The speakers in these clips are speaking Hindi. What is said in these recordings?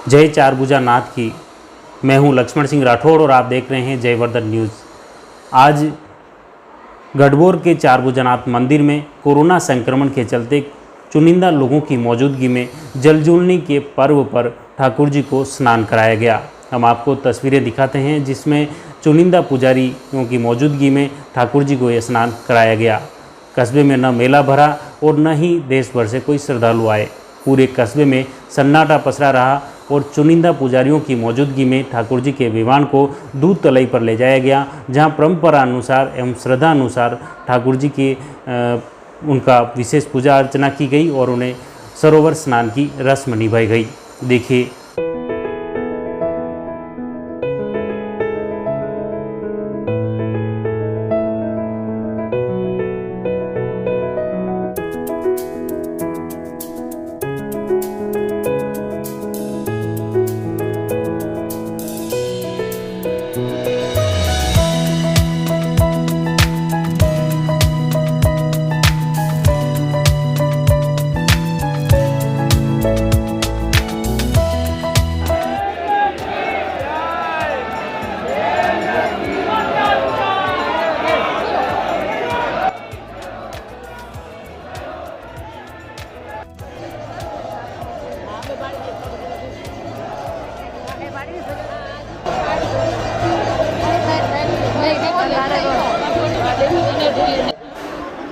जय चारभुजा नाथ की। मैं हूं लक्ष्मण सिंह राठौड़ और आप देख रहे हैं जयवर्धन न्यूज़। आज गढ़बोर के चारभुजानाथ मंदिर में कोरोना संक्रमण के चलते चुनिंदा लोगों की मौजूदगी में जलजूलनी के पर्व पर ठाकुर जी को स्नान कराया गया। हम आपको तस्वीरें दिखाते हैं जिसमें चुनिंदा पुजारियों की मौजूदगी में ठाकुर जी को यह स्नान कराया गया। कस्बे में न मेला भरा और न ही देश भर से कोई श्रद्धालु आए। पूरे कस्बे में सन्नाटा पसरा रहा और चुनिंदा पुजारियों की मौजूदगी में ठाकुर जी के विमान को दूध तलई पर ले जाया गया, जहां परंपरा अनुसार एवं श्रद्धा अनुसार ठाकुर जी की उनका विशेष पूजा अर्चना की गई और उन्हें सरोवर स्नान की रस्म निभाई गई। देखिए।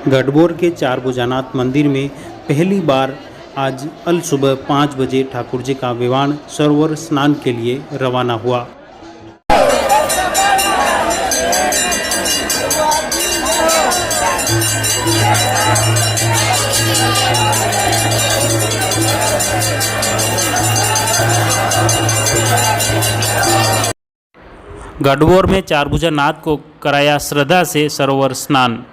गढ़बोर के चारभुजानाथ मंदिर में पहली बार आज अल सुबह 5 बजे ठाकुर जी का विमान सरोवर स्नान के लिए रवाना हुआ। गढ़बोर में चारभुजानाथ को कराया श्रद्धा से सरोवर स्नान।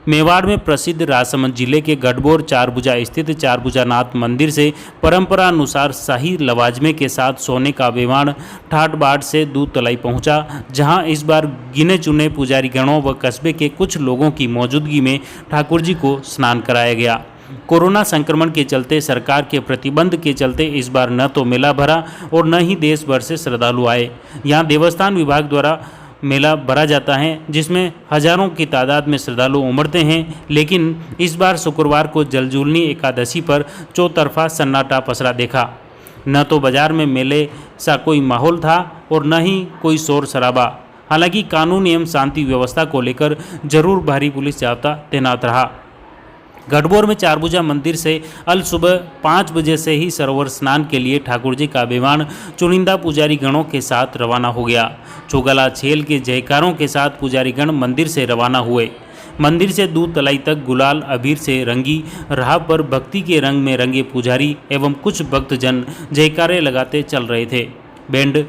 मेवाड़ में प्रसिद्ध राजसमंद जिले के गढ़बोर चारभुजा स्थित चारभुजानाथ मंदिर से परंपरा अनुसार शाही लवाजमे के साथ सोने का विमान ठाट बाट से दूध तलाई पहुंचा, जहां इस बार गिने चुने पुजारी गणों व कस्बे के कुछ लोगों की मौजूदगी में ठाकुर जी को स्नान कराया गया। कोरोना संक्रमण के चलते सरकार के प्रतिबंध के चलते इस बार न तो मेला भरा और न ही देश भर से श्रद्धालु आए। यहाँ देवस्थान विभाग द्वारा मेला भरा जाता है जिसमें हजारों की तादाद में श्रद्धालु उमड़ते हैं, लेकिन इस बार शुक्रवार को जलजूलनी एकादशी पर चौतरफा सन्नाटा पसरा देखा। न तो बाजार में मेले सा कोई माहौल था और न ही कोई शोर शराबा। हालांकि कानून एवं शांति व्यवस्था को लेकर जरूर भारी पुलिस जाब्ता तैनात रहा। गढ़बोर में चारभुजा मंदिर से अल सुबह 5 बजे से ही सरोवर स्नान के लिए ठाकुर जी का विमान चुनिंदा पुजारी गणों के साथ रवाना हो गया। चौगला छेल के जयकारों के साथ पुजारीगण मंदिर से रवाना हुए। मंदिर से दूध तलाई तक गुलाल अबीर से रंगी राह पर भक्ति के रंग में रंगे पुजारी एवं कुछ भक्तजन जयकारे लगाते चल रहे थे। बैंड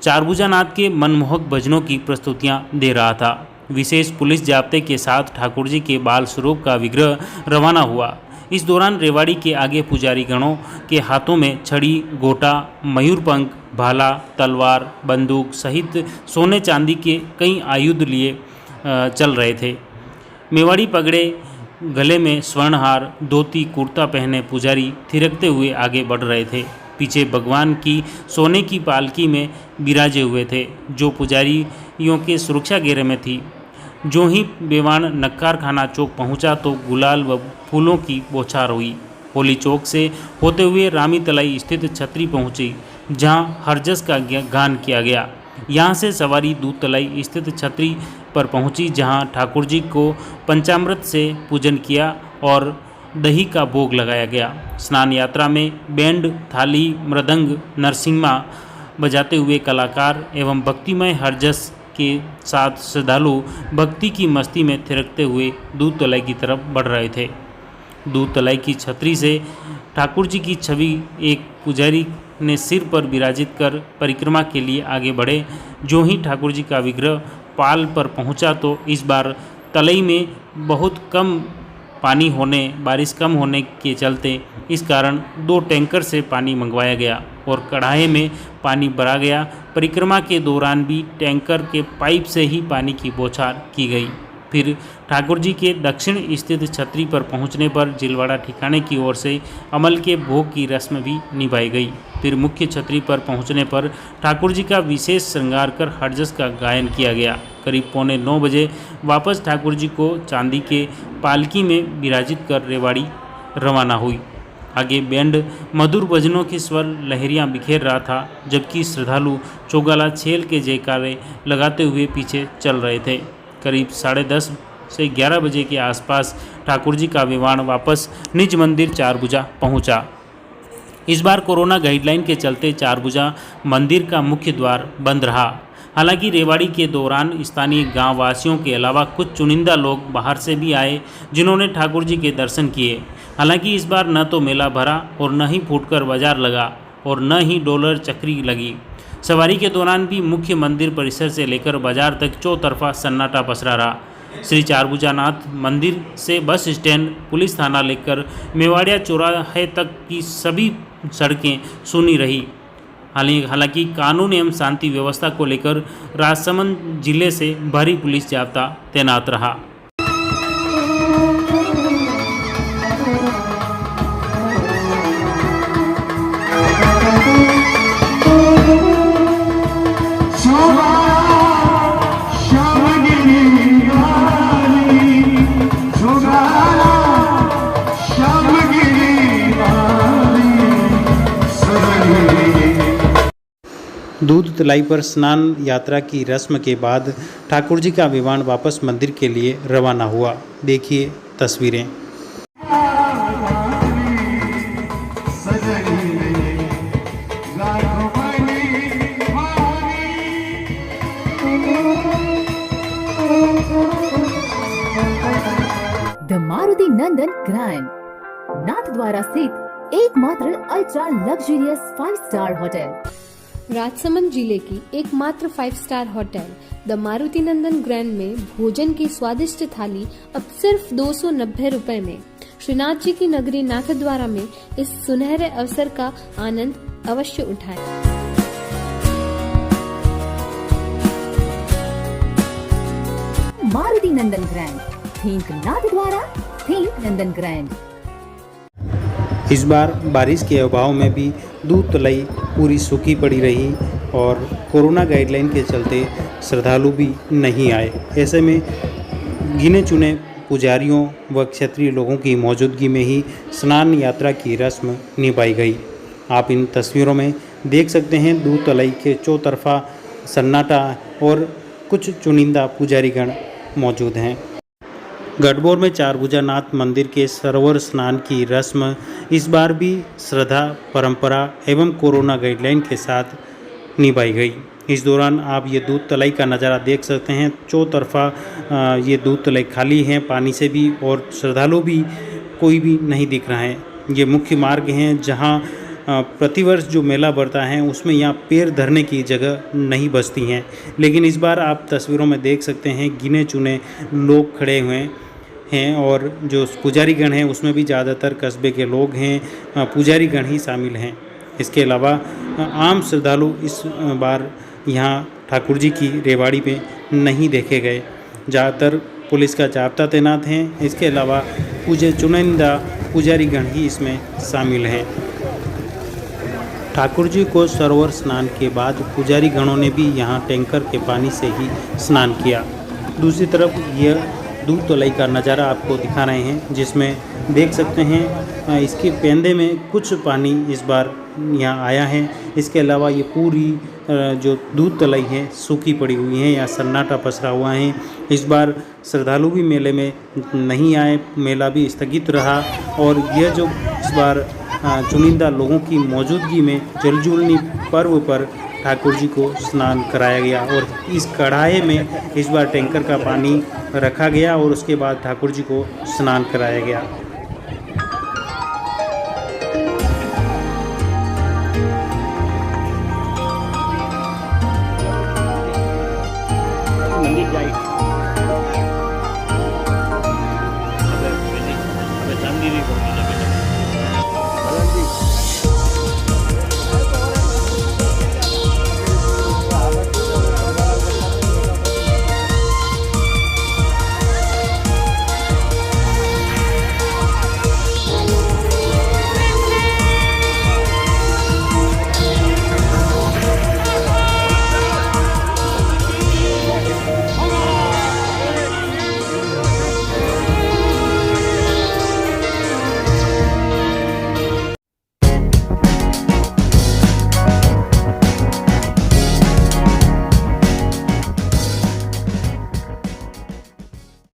चारभुजानाथ के मनमोहक भजनों की प्रस्तुतियां दे रहा था। विशेष पुलिस जाब्ते के साथ ठाकुर जी के बाल स्वरूप का विग्रह रवाना हुआ। इस दौरान रेवाड़ी के आगे पुजारी गणों के हाथों में छड़ी, गोटा, मयूरपंख, भाला, तलवार, बंदूक सहित सोने चांदी के कई आयुध लिए चल रहे थे। मेवाड़ी पगड़े, गले में स्वर्णहार, धोती कुर्ता पहने पुजारी थिरकते हुए आगे बढ़ रहे थे। पीछे भगवान की सोने की पालकी में विराजे हुए थे, जो पुजारियों के सुरक्षा घेरे में थी। जो ही विमान नक्कार खाना चौक पहुंचा तो गुलाल व फूलों की बौछार हुई। होली चौक से होते हुए रामी तलाई स्थित छतरी पहुंची, जहां हरजस का गान किया गया। यहां से सवारी दूध तलाई स्थित छतरी पर पहुंची, जहां ठाकुर जी को पंचामृत से पूजन किया और दही का भोग लगाया गया। स्नान यात्रा में बैंड, थाली, मृदंग, नरसिम्हा बजाते हुए कलाकार एवं भक्तिमय हरजस के साथ श्रद्धालु भक्ति की मस्ती में थिरकते हुए दूध तलाई की तरफ बढ़ रहे थे। दूध तलाई की छतरी से ठाकुर जी की छवि एक पुजारी ने सिर पर विराजित कर परिक्रमा के लिए आगे बढ़े। जो ही ठाकुर जी का विग्रह पाल पर पहुंचा तो इस बार तलई में बहुत कम पानी होने, बारिश कम होने के चलते इस कारण 2 टैंकर से पानी मंगवाया गया और कढ़ाई में पानी भरा गया। परिक्रमा के दौरान भी टैंकर के पाइप से ही पानी की बौछार की गई। फिर ठाकुर जी के दक्षिण स्थित छतरी पर पहुंचने पर जिलवाड़ा ठिकाने की ओर से अमल के भोग की रस्म भी निभाई गई। फिर मुख्य छतरी पर पहुंचने पर ठाकुर जी का विशेष श्रृंगार कर हरजस का गायन किया गया। करीब 8:45 बजे वापस ठाकुर जी को चांदी के पालकी में विराजित कर रेवाड़ी रवाना हुई। आगे बैंड मधुर भजनों के स्वर लहरियां बिखेर रहा था, जबकि श्रद्धालु चौगाला छेल के जयकारे लगाते हुए पीछे चल रहे थे। करीब 10:30 से 11 बजे के आसपास ठाकुर जी का विमान वापस निज मंदिर चारभुजा पहुंचा। इस बार कोरोना गाइडलाइन के चलते चारभुजा मंदिर का मुख्य द्वार बंद रहा। हालांकि रेवाड़ी के दौरान स्थानीय गांव वासियों के अलावा कुछ चुनिंदा लोग बाहर से भी आए, जिन्होंने ठाकुर जी के दर्शन किए। हालांकि इस बार न तो मेला भरा और न ही फुटकर बाजार लगा और न ही डॉलर चक्री लगी। सवारी के दौरान भी मुख्य मंदिर परिसर से लेकर बाजार तक चौतरफा सन्नाटा पसरा रहा। श्री चारभुजानाथ मंदिर से बस स्टैंड, पुलिस थाना लेकर मेवाड़िया चौराहे तक की सभी सड़कें सूनी रही। हालांकि कानून एवं शांति व्यवस्था को लेकर राजसमंद जिले से भारी पुलिस जाब्ता तैनात रहा। दूध तलाई पर स्नान यात्रा की रस्म के बाद ठाकुर जी का विमान वापस मंदिर के लिए रवाना हुआ। देखिए तस्वीरें। द मारुति नंदन ग्रैंड नाथ द्वारा स्थित एकमात्र ultra luxurious 5 star hotel, Rajsamand जिले की एकमात्र 5 star hotel the Maruti Nandan grand में भोजन की स्वादिष्ट थाली अब सिर्फ 290 रुपए में। श्रीनाथ जी की नगरी नाथद्वारा में इस सुनहरे अवसर का आनंद अवश्य उठाएं। मारुति नंदन ग्रैंड, थिंक नाथद्वारा, थिंक नंदन ग्रैंड। इस बार बारिश के अभाव में भी दूध तलाई पूरी सूखी पड़ी रही और कोरोना गाइडलाइन के चलते श्रद्धालु भी नहीं आए। ऐसे में गिने चुने पुजारियों व क्षेत्रीय लोगों की मौजूदगी में ही स्नान यात्रा की रस्म निभाई गई। आप इन तस्वीरों में देख सकते हैं दूध तलाई के चौतरफा सन्नाटा और कुछ चुनिंदा पुजारीगण मौजूद हैं। गढ़बोर में चारभुजानाथ मंदिर के सरोवर स्नान की रस्म इस बार भी श्रद्धा, परंपरा एवं कोरोना गाइडलाइन के साथ निभाई गई। इस दौरान आप ये दूध तलाई का नज़ारा देख सकते हैं। चौतरफा ये दूध तलाई खाली हैं पानी से भी, और श्रद्धालु भी कोई भी नहीं दिख रहा है। ये मुख्य मार्ग हैं जहाँ प्रतिवर्ष जो मेला बढ़ता है उसमें यहाँ पैर धरने की जगह नहीं बचती हैं, लेकिन इस बार आप तस्वीरों में देख सकते हैं गिने चुने लोग खड़े हुए हैं और जो पुजारी गण हैं उसमें भी ज़्यादातर कस्बे के लोग हैं, पुजारी गण ही शामिल हैं। इसके अलावा आम श्रद्धालु इस बार यहाँ ठाकुर जी की रेवाड़ी पे नहीं देखे गए। ज़्यादातर पुलिस का जाब्ता तैनात हैं। इसके अलावा चुनिंदा पुजारी गण ही इसमें शामिल हैं। ठाकुर जी को सरोवर स्नान के बाद पुजारी गणों ने भी यहाँ टैंकर के पानी से ही स्नान किया। दूसरी तरफ यह दूध तलाई का नज़ारा आपको दिखा रहे हैं, जिसमें देख सकते हैं इसके पेंदे में कुछ पानी इस बार यहाँ आया है। इसके अलावा ये पूरी जो दूध तलाई है सूखी पड़ी हुई है, या सन्नाटा पसरा हुआ है। इस बार श्रद्धालु भी मेले में नहीं आए, मेला भी स्थगित रहा और यह जो इस बार चुनिंदा लोगों की मौजूदगी में जलजूलनी पर्व पर ठाकुर जी को स्नान कराया गया और इस कढ़ाई में इस बार टैंकर का पानी रखा गया और उसके बाद ठाकुर जी को स्नान कराया गया। मंदिर